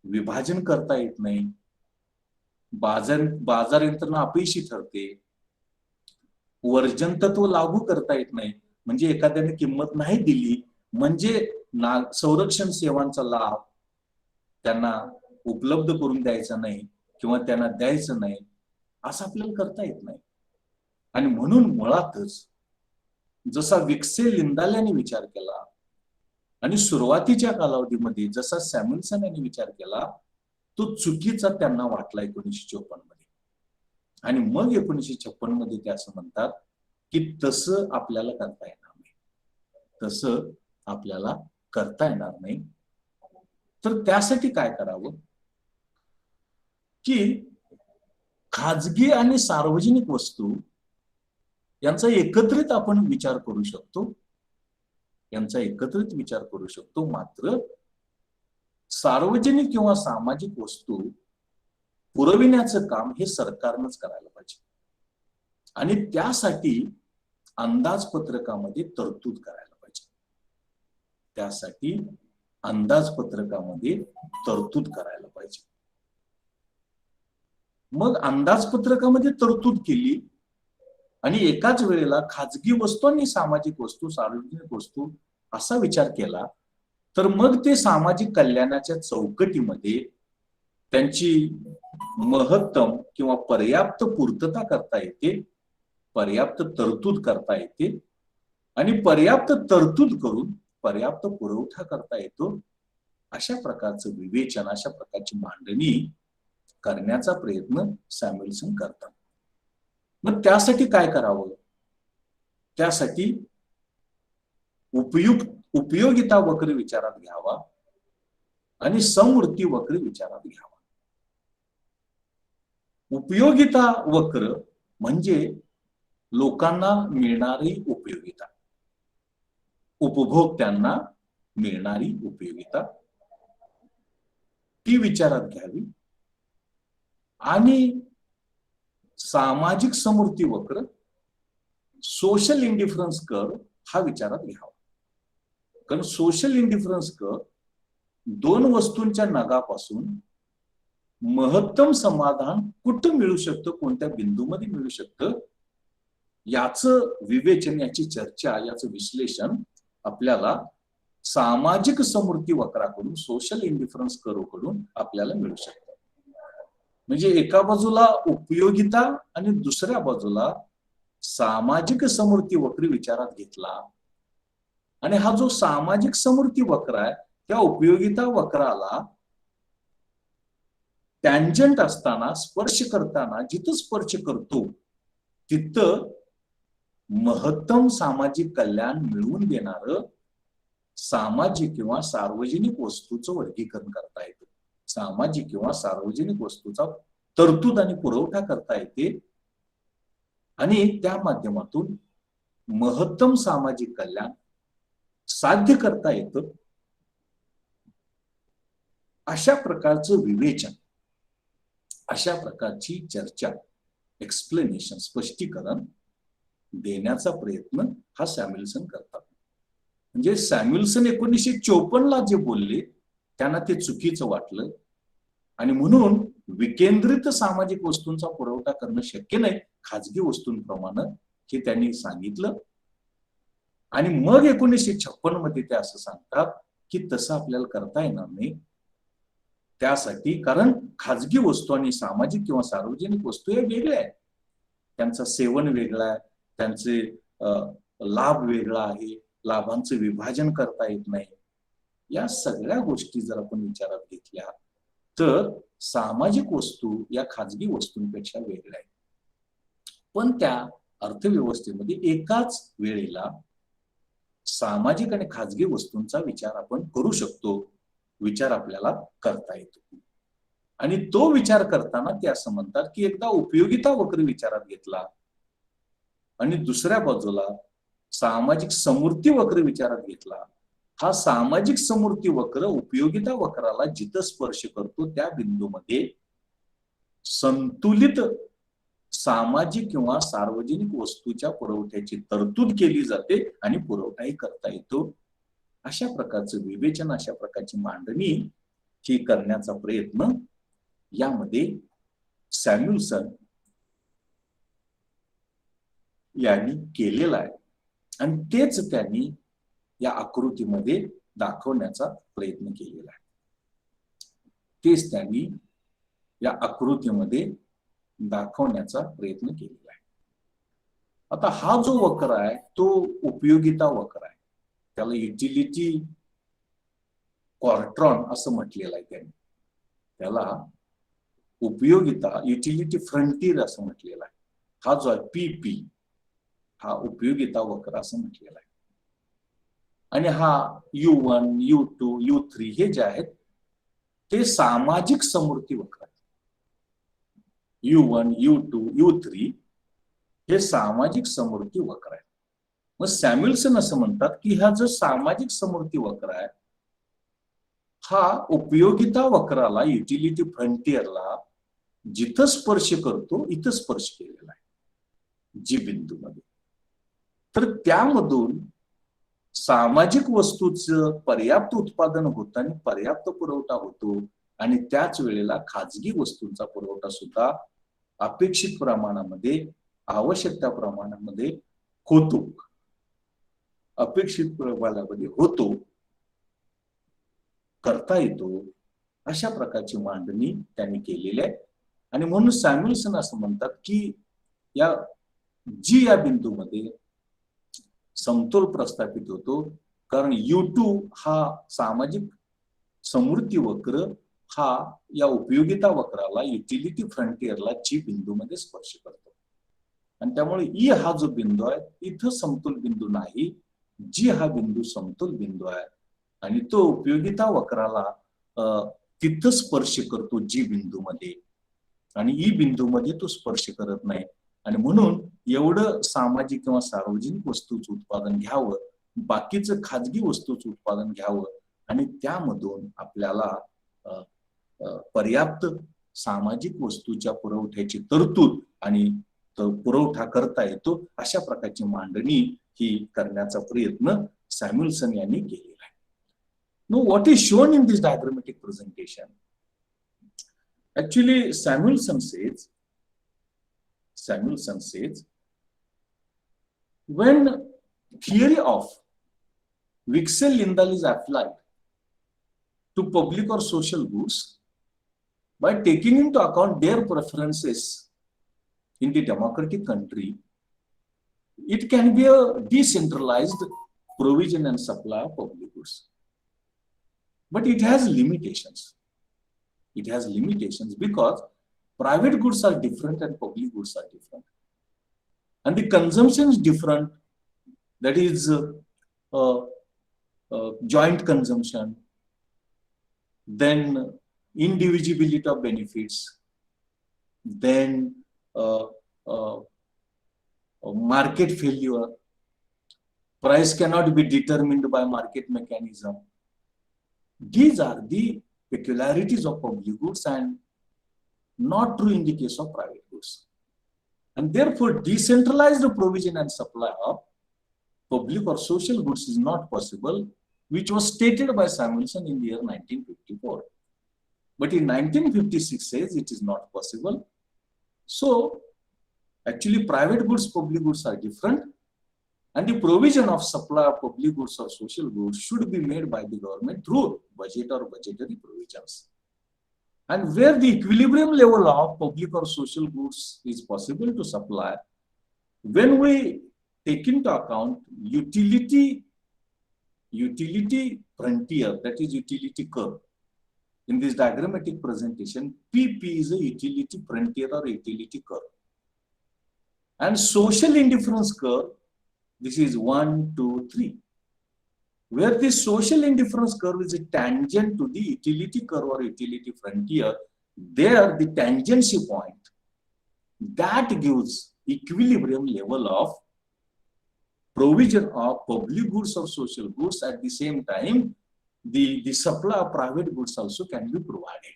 विभाजन करता येत नाही, बाजार यंत्रणा अपयशी ठरते, वर्जन तत्व लागू करता येत नाही. म्हणजे एखाद्याने किंमत नाही दिली म्हणजे संरक्षण सेवांचा लाभ त्यांना उपलब्ध करून द्यायचा नाही किंवा त्यांना द्यायचं नाही, असं आपल्याला करता येत नाही. आणि म्हणून मुळातच जसा विक्से लिंदाल्याने विचार केला आणि सुरुवातीच्या कालावधीमध्ये जसा सॅम्युएल्सन यांनी विचार केला, तो चुकीचा त्यांना वाटला 1954 मध्ये. आणि मग 1956 मध्ये ते असं म्हणतात की तसं आपल्याला करता येणार नाही, तसं आपल्याला करता येणार नाही. तर त्यासाठी काय करावं की खाजगी आणि सार्वजनिक वस्तू यांचा एकत्रित आपण विचार करू शकतो, यांचा एकत्रित विचार करू शकतो. मात्र सार्वजनिक किंवा सामाजिक वस्तू पुरविण्याचं काम हे सरकारनंच करायला पाहिजे आणि त्यासाठी अंदाजपत्रकामध्ये तरतूद करायला पाहिजे. त्यासाठी अंदाजपत्रकामध्ये तरतूद करायला पाहिजे. मग अंदाजपत्रकामध्ये तरतूद केली आणि एकाच वेळेला खाजगी वस्तू आणि सामाजिक वस्तू, सार्वजनिक वस्तू असा विचार केला, तर मग ते सामाजिक कल्याणाच्या चौकटीमध्ये त्यांची महत्तम किंवा पर्याप्त पूर्तता करता येते, पर्याप्त तरतूद करता येते आणि पर्याप्त तरतूद करून पर्याप्त पुरवठा करता येतो. अशा प्रकारचं विवेचन, अशा प्रकारची मांडणी करण्याचा प्रयत्न सॅम्युएल्सन करतात. मग त्यासाठी काय करावं? त्यासाठी उपयोगिता वक्र विचारात घ्यावा आणि समवृत्ती वक्र विचारात घ्यावा. उपयोगिता वक्र म्हणजे लोकांना मिळणारी उपयोगिता, उपभोक्त्यांना मिळणारी उपयोगिता, ती विचारात घ्यावी. आणि सामाजिक समृद्धी वक्र, सोशल इंडिफरन्स कर्व हा विचारात घ्यावा. कारण सोशल इंडिफरन्स कर्व दोन वस्तूंच्या नगापासून महत्तम समाधान कुठं मिळू शकतं, कोणत्या बिंदूमध्ये मिळू शकतं, याचं विवेचन, याची चर्चा, याचं विश्लेषण आपल्याला सामाजिक समृद्धी वक्राकडून, सोशल इंडिफरन्स कर्व कडून आपल्याला मिळू शकतं. म्हणजे एका बाजूला उपयोगिता आणि दुसऱ्या बाजूला सामाजिक समृद्धी वक्र विचारात घेतला आणि हा जो सामाजिक समृद्धी वक्र आहे त्या उपयोगिता वक्राला टॅन्जंट असताना, स्पर्श करताना, जिथं स्पर्श करतो तिथं महत्तम सामाजिक कल्याण मिळवून देणारं सामाजिक किंवा सार्वजनिक वस्तूचं वर्गीकरण करता येतं. सामाजिक किंवा सार्वजनिक वस्तूचा तरतूद आणि पुरवठा करता येते आणि त्या माध्यमातून महत्तम सामाजिक कल्याण साध्य करता येतं. अशा प्रकारचं विवेचन, अशा प्रकारची चर्चा, एक्सप्लेनेशन, स्पष्टीकरण देण्याचा प्रयत्न हा सॅम्युएल्सन करतात. म्हणजे सॅम्युएल्सन 1954 ला जे बोलले त्यांना ते चुकीचं वाटलं आणि म्हणून विकेंद्रित सामाजिक वस्तूंचा पुरवठा करणं शक्य नाही खाजगी वस्तूंप्रमाणे, हे त्यांनी सांगितलं. आणि मग 1956 मध्ये ते असं सांगतात की तसं आपल्याला करता येणार नाही. त्यासाठी, कारण खाजगी वस्तू आणि सामाजिक किंवा सार्वजनिक वस्तू हे वेगळे आहेत, त्यांचं सेवन वेगळं आहे, त्यांचे लाभ वेगळा आहे, लाभांचं विभाजन करता येत नाही. या सगळ्या गोष्टी जर आपण विचारात घेतल्या तर सामाजिक वस्तू या खाजगी वस्तूंपेक्षा वेगळ्या आहेत. पण त्या अर्थव्यवस्थेमध्ये एकाच वेळेला सामाजिक आणि खाजगी वस्तूंचा विचार आपण करू शकतो, विचार आपल्याला करता येतो. आणि तो विचार करताना ते असं म्हणतात की एकदा उपयोगिता वक्र विचारात घेतला आणि दुसऱ्या बाजूला सामाजिक समृद्धी वक्र विचारात घेतला, हा सामाजिक समृद्धी वक्र उपयोगिता वक्राला जिथं स्पर्श करतो त्या बिंदूमध्ये संतुलित सामाजिक किंवा सार्वजनिक वस्तूच्या पुरवठ्याची तरतूद केली जाते आणि पुरवठाही करता येतो. अशा प्रकारचं विवेचन, अशा प्रकारची मांडणी ही करण्याचा प्रयत्न यामध्ये सॅम्युएल्सन यांनी केलेला आहे आणि तेच त्यांनी या आकृतीमध्ये दाखवण्याचा प्रयत्न केलेला आहे. तेच त्यांनी या आकृतीमध्ये दाखवण्याचा प्रयत्न केलेला आहे. आता हा जो वक्र आहे तो उपयोगिता वक्र आहे, त्याला युटिलिटी क्वार्ट्रॉन असं म्हटलेलं आहे त्यांनी. त्याला उपयोगिता युटिलिटी फ्रंटियर असं म्हटलेलं आहे. हा जो आहे पीपी हा उपयोगिता वक्र असं म्हटलेला आहे. आणि हा U1, U2, U3 हे जे आहेत ते सामाजिक समृद्धी वक्र आहेत. U1, U2, U3 हे सामाजिक समृद्धी वक्र आहे. मग सॅम्युएल्सन असं म्हणतात की हा जो सामाजिक समृद्धी वक्र आहे हा उपयोगिता वक्राला युटिलिटी फ्रंटियरला जिथं स्पर्श करतो इथं स्पर्श केलेला आहे जी बिंदूमध्ये. तर त्यामधून सामाजिक वस्तूचं पर्याप्त उत्पादन होतं आणि पर्याप्त पुरवठा होतो आणि त्याच वेळेला खाजगी वस्तूंचा पुरवठा सुद्धा अपेक्षित प्रमाणामध्ये आवश्यकता प्रमाणामध्ये होतो, अपेक्षित प्रमाणामध्ये होतो, करता येतो, अशा प्रकारची मांडणी त्यांनी केलेली आहे. आणि म्हणून सॅम्युएल्सन असं म्हणतात की या बिंदूमध्ये समतोल प्रस्थापित होतो, कारण U2 हा सामाजिक समृद्धी वक्र हा या उपयोगिता वक्राला युटिलिटी फ्रंटियरला जी बिंदूमध्ये स्पर्श करतो. आणि त्यामुळे ई हा जो बिंदू आहे इथं समतोल बिंदू नाही, जी हा बिंदू समतोल बिंदू आहे आणि तो उपयोगिता वक्राला तिथं स्पर्श करतो जी बिंदूमध्ये आणि ई बिंदूमध्ये तो स्पर्श करत नाही. आणि म्हणून एवढं सामाजिक किंवा सार्वजनिक वस्तूचं उत्पादन घ्यावं, बाकीचं खाजगी वस्तूचं उत्पादन घ्यावं आणि त्यामधून आपल्याला पर्याप्त सामाजिक वस्तूच्या पुरवठ्याची तरतूद आणि पुरवठा करता येतो, अशा प्रकारची मांडणी ही करण्याचा प्रयत्न सॅम्युएल्सन यांनी केलेला आहे. Know what is shown in this diagrammatic presentation? Actually, Samuelson says, when theory of Wicksell-Lindahl is applied to public or social goods, by taking into account their preferences in the democratic country, it can be a decentralized provision and supply of public goods. But it has limitations. It has limitations because private goods are different and public goods are different. And the consumption is different. That is joint consumption, then indivisibility of benefits, then market failure. Price cannot be determined by market mechanism. These are the peculiarities of public goods and not true in the case of private goods. And therefore, decentralized provision and supply of public or social goods is not possible, which was stated by Samuelson in the year 1954. But in 1956 says it is not possible. So, actually private goods, public goods are different. And the provision of supply of public goods or social goods should be made by the government through budget or budgetary provisions. And where the equilibrium level of public or social goods is possible to supply, when we take into account utility frontier, that is utility curve. In this diagrammatic presentation, PP is a utility frontier or utility curve. And social indifference curve, this is 1, 2, 3. Where the social indifference curve is a tangent to the utility curve or utility frontier, there the tangency point, that gives equilibrium level of provision of public goods or social goods. At the same time, the supply of private goods also can be provided,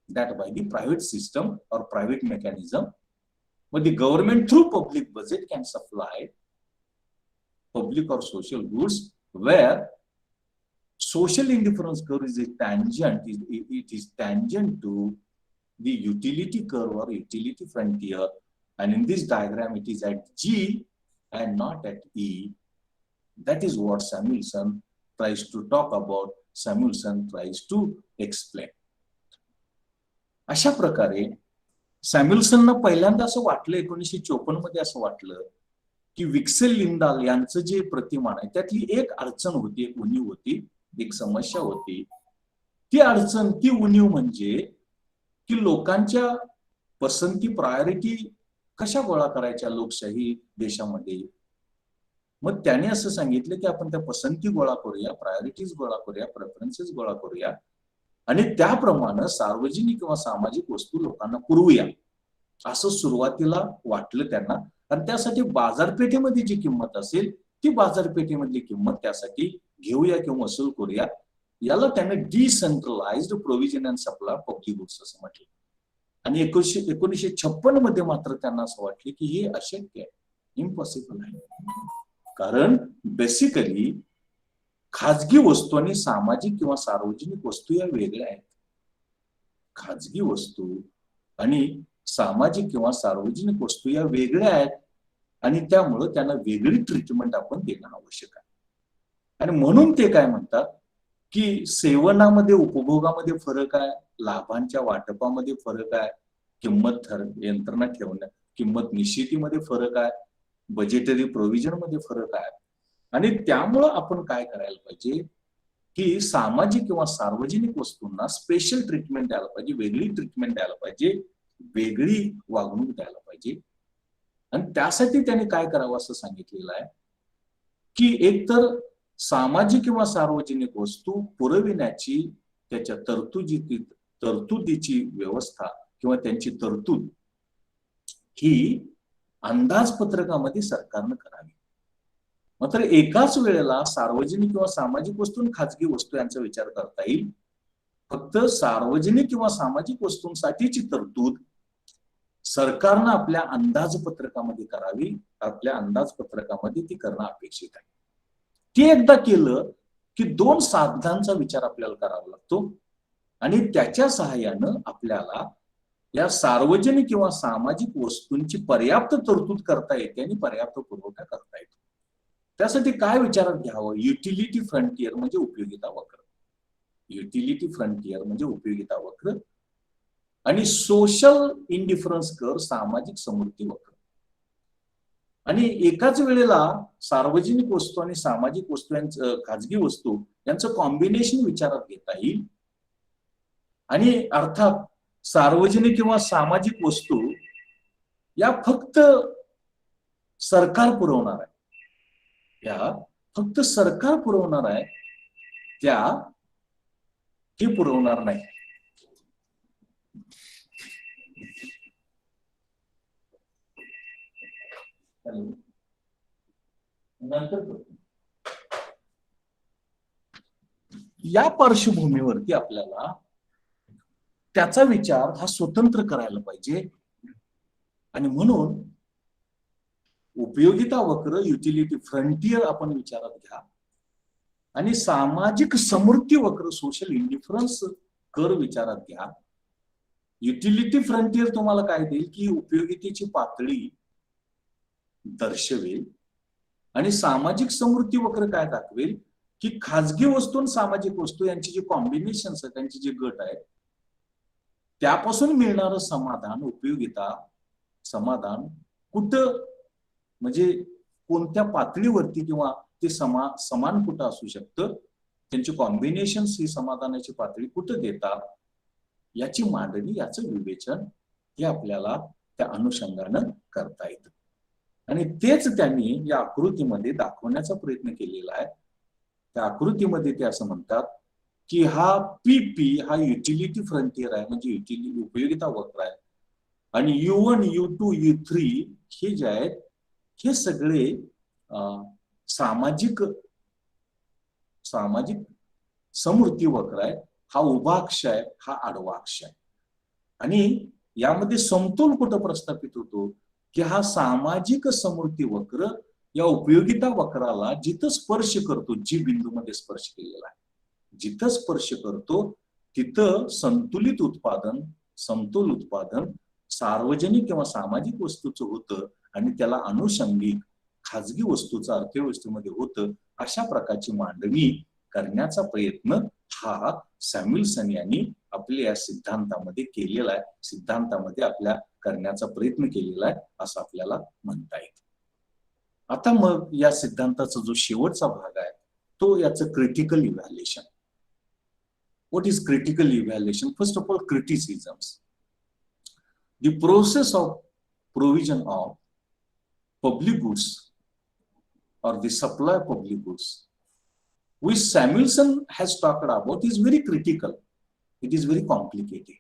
that by the private system or private mechanism. But the government through public budget can supply public or social goods, where social indifference curve is a tangent, it is tangent to the utility curve or utility frontier. And in this diagram, it is at G and not at E. That is what Samuelson tries to talk about, Samuelson tries to explain. अशा प्रकारे सॅम्युएल्सनना पहिल्यांदा असं वाटलं 1954 मध्ये असं वाटलं की विक्सेल लिंडाल यांचं जे प्रतिमान आहे त्यातली एक अडचण होती, एक उणीव होती, एक समस्या होती. ती अडचण, ती उणीव म्हणजे की लोकांच्या पसंती, प्रायोरिटी कशा गोळा करायच्या लोकशाही देशामध्ये. मग त्याने असं सांगितलं की आपण त्या पसंती गोळा करूया, प्रायोरिटीज गोळा करूया, प्रेफरन्सेस गोळा करूया आणि त्याप्रमाणे सार्वजनिक किंवा सामाजिक वस्तू लोकांना पुरवूया, असं सुरुवातीला वाटलं त्यांना. आणि त्यासाठी बाजारपेठेमध्ये जी किंमत असेल ती बाजारपेठेमधली किंमत त्यासाठी घेऊया किंवा वसूल करूया. याला त्याने decentralised provision and supply public goods असं म्हटलं. आणि 1956 मध्ये मात्र त्यांना असं वाटलं की हे अशक्य आहे, इम्पॉसिबल आहे. कारण बेसिकली खाजगी वस्तू आणि सामाजिक किंवा सार्वजनिक वस्तू या वेगळ्या आहेत. खाजगी वस्तू आणि सामाजिक किंवा सार्वजनिक वस्तू या वेगळ्या आहेत आणि त्यामुळं त्यांना वेगळी ट्रीटमेंट आपण देणं आवश्यक आहे. आणि म्हणून ते काय म्हणतात की सेवनामध्ये, उपभोगामध्ये फरक आहे, लाभांच्या वाटपामध्ये फरक आहे, किंमत यंत्रणा ठेवण्या, किंमत निश्चितीमध्ये फरक आहे, बजेटरी प्रोव्हिजन मध्ये फरक आहे. आणि त्यामुळं आपण काय करायला पाहिजे की सामाजिक किंवा सार्वजनिक वस्तूंना स्पेशल ट्रीटमेंट द्यायला पाहिजे, वेगळी ट्रीटमेंट द्यायला पाहिजे, वेगळी वागणूक द्यायला पाहिजे. आणि त्यासाठी त्याने काय करावं असं सांगितलेलं आहे की एकतर सामाजिक किंवा सार्वजनिक वस्तू पुरविण्याची त्याच्या तरतुदीची व्यवस्था किंवा त्यांची तरतूद ही अंदाजपत्रकामध्ये सरकारनं करावी. मात्र एकाच वेळेला सार्वजनिक किंवा सामाजिक वस्तू आणि खाजगी वस्तू यांचा विचार करता येईल. फक्त सार्वजनिक किंवा सामाजिक वस्तूंसाठीची तरतूद सरकारनं आपल्या अंदाजपत्रकामध्ये करावी. आपल्या अंदाजपत्रकामध्ये ती करणं अपेक्षित आहे. ते एकदा केलं की दोन साधनांचा विचार आपल्याला करावा लागतो आणि त्याच्या सहाय्यानं आपल्याला या सार्वजनिक किंवा सामाजिक वस्तूंची पर्याप्त तरतूद करता येते आणि पर्याप्त पुरवठा करता येतो. त्यासाठी काय विचारात घ्यावं? युटिलिटी फ्रंटियर म्हणजे उपयोगिता वक्र. युटिलिटी फ्रंटियर म्हणजे उपयोगिता वक्र आणि सोशल इंडिफरन्स कर, सामाजिक समृद्धी वक्र. आणि एकाच वेळेला सार्वजनिक वस्तू आणि सामाजिक वस्तू यांचं, खाजगी वस्तू यांचं कॉम्बिनेशन विचारात घेता येईल. आणि अर्थात सार्वजनिक किंवा सामाजिक वस्तू या फक्त सरकार पुरवणार आहे, या फक्त सरकार पुरवणार आहे, त्या हे पुरवणार नाही. या पार्श्वभूमीवरती आपल्याला त्याचा विचार हा स्वतंत्र करायला पाहिजे. आणि म्हणून उपयोगिता वक्र, युटिलिटी फ्रंटियर आपण विचारात घ्या आणि सामाजिक समृद्धी वक्र, सोशल इंडिफरन्स कर विचारात घ्या. युटिलिटी फ्रंटियर तुम्हाला काय देईल की उपयोगितेची पातळी दर्शवेल आणि सामाजिक समृद्धी वक्र काय दाखवेल की खाजगी वस्तू आणि सामाजिक वस्तू यांची जी कॉम्बिनेशन आहे, त्यांची जे गट आहेत, त्यापासून मिळणारं समाधान, उपयोगिता समाधान कुठं, म्हणजे कोणत्या पातळीवरती किंवा ते समान कुठं असू शकतं, त्यांची कॉम्बिनेशन ही समाधानाची पातळी कुठं देतात, याची मांडणी, याचं विवेचन हे आपल्याला त्या अनुषंगानं करता येतं. आणि तेच त्यांनी या आकृतीमध्ये दाखवण्याचा प्रयत्न केलेला आहे. त्या आकृतीमध्ये ते असं म्हणतात की हा पीपी हा युटिलिटी फ्रंटियर आहे, म्हणजे उपयोगिता वक्र आहे. आणि U1, U2, U3 हे जे आहेत हे सगळे सामाजिक समृद्धी वक्र आहे. हा उभा अक्ष आहे, हा आडवा अक्ष आहे. आणि यामध्ये समतोल कुठं प्रस्थापित होतो की हा सामाजिक समृद्धी वक्र या उपयोगिता वक्राला जिथं स्पर्श करतो, जी बिंदूमध्ये स्पर्श केलेला आहे, जिथं स्पर्श करतो तिथं संतुलित उत्पादन, समतोल उत्पादन सार्वजनिक किंवा सामाजिक वस्तूचं होतं आणि त्याला अनुषंगिक खाजगी वस्तूचं अर्थव्यवस्थेमध्ये होतं. अशा प्रकारची मांडणी करण्याचा प्रयत्न हा सॅम्युएल्सन यांनी आपल्या या सिद्धांतामध्ये केलेला आहे, सिद्धांतामध्ये आपल्या करण्याचा प्रयत्न केलेला आहे असं आपल्याला म्हणता येईल. आता मग या सिद्धांताचा जो शेवटचा भाग आहे तो याचं critical evaluation. What is critical evaluation? First of all, criticisms. The process of provision of public goods or the supply of public goods, which Samuelson has talked about, is very critical. It is very complicated.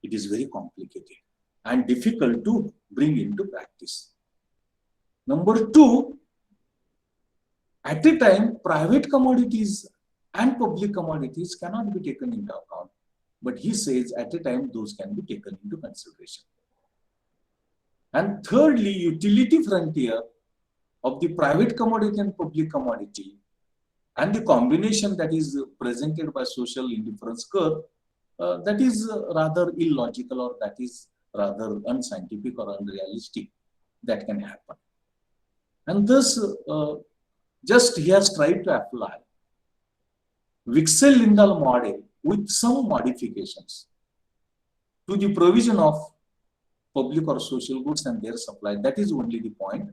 It is very complicated and difficult to bring into practice. Number two, at a time, private commodities and public commodities cannot be taken into account. But he says at a time those can be taken into consideration. And thirdly, utility frontier of the private commodity and public commodity and the combination that is presented by social indifference curve, that is rather illogical, or that is rather unscientific or unrealistic that can happen. And thus, just he has tried to apply Wicksell-Lindahl model with some modifications to the provision of public or social goods and their supply. That is only the point.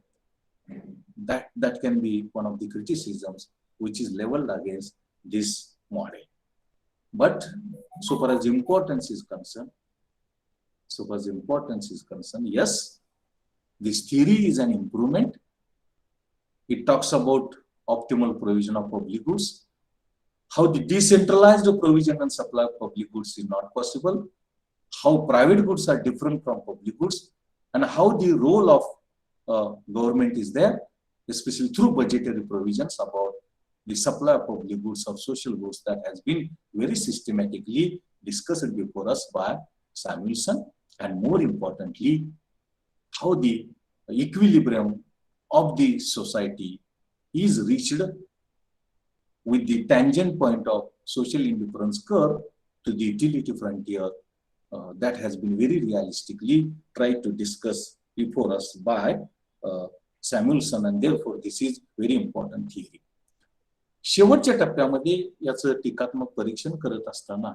That can be one of the criticisms which is leveled against this model. But so far as importance is concerned, yes, this theory is an improvement. It talks about optimal provision of public goods. How the decentralized provision and supply of public goods is not possible, how private goods are different from public goods, and how the role of government is there, especially through budgetary provisions about the supply of public goods or social goods, that has been very systematically discussed before us by Samuelson. And more importantly, how the equilibrium of the society is reached with the tangent point of social indifference curve to the utility frontier, that has been very realistically tried to discuss before us by Samuelson, and therefore this is very important theory. शेवटच्या टप्प्यामध्ये याचं टीकात्मक परीक्षण करत असताना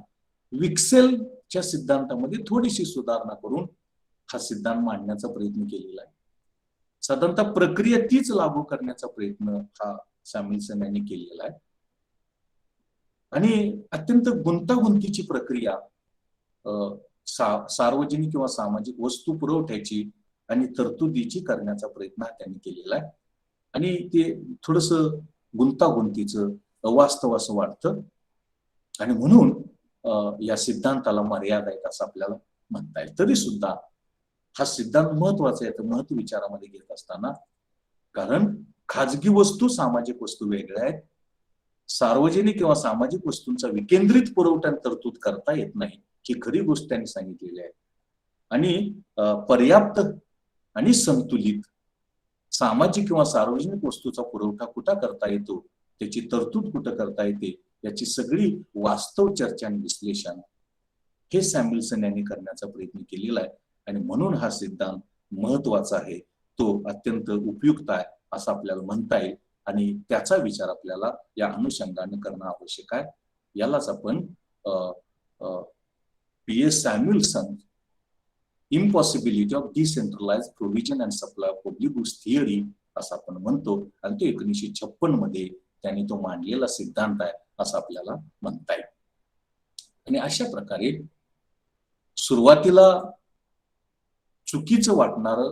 विक्सेलच्या सिद्धांतामध्ये थोडीशी सुधारणा करून हा सिद्धांत मांडण्याचा प्रयत्न केलेला आहे. साधारणतः प्रक्रिया तीच लागू करण्याचा प्रयत्न हा सॅम्युएल्सन यांनी केलेला आहे. आणि अत्यंत गुंतागुंतीची प्रक्रिया सार्वजनिक किंवा सामाजिक वस्तू पुरवठ्याची आणि तरतुदीची करण्याचा प्रयत्न त्यांनी केलेला आहे. आणि ते थोडस गुंतागुंतीचं अवास्तव असं वाटतं, आणि म्हणून या सिद्धांताला मर्यादा आहेत असं आपल्याला म्हणता येईल. तरी सुद्धा हा सिद्धांत महत्वाचा आहे महत्व विचारामध्ये घेत असताना, कारण खाजगी वस्तू सामाजिक वस्तू वेगळ्या आहेत. सार्वजनिक किंवा सामाजिक वस्तूंचा विकेंद्रित पुरवठा तरतूद करता येत नाही, ही खरी गोष्ट त्यांनी सांगितलेली आहे. आणि पर्याप्त आणि संतुलित सामाजिक किंवा सार्वजनिक वस्तूचा पुरवठा कुठं करता येतो, त्याची तरतूद कुठं करता येते, याची सगळी वास्तव चर्चा आणि विश्लेषण हे सॅम्युएल्सन यांनी करण्याचा प्रयत्न केलेला आहे. आणि म्हणून हा सिद्धांत महत्वाचा आहे, तो अत्यंत उपयुक्त आहे असं आपल्याला म्हणता येईल. आणि त्याचा विचार आपल्याला या अनुषंगाने करणं आवश्यक आहे. यालाच आपण P.S. Samuelson impossibility of decentralise provision and supply of public goods theory असं आपण म्हणतो. आणि तो 1956 मध्ये त्यांनी तो मांडलेला सिद्धांत आहे असं आपल्याला म्हणता येईल. आणि अशा प्रकारे सुरुवातीला चुकीचं वाटणारं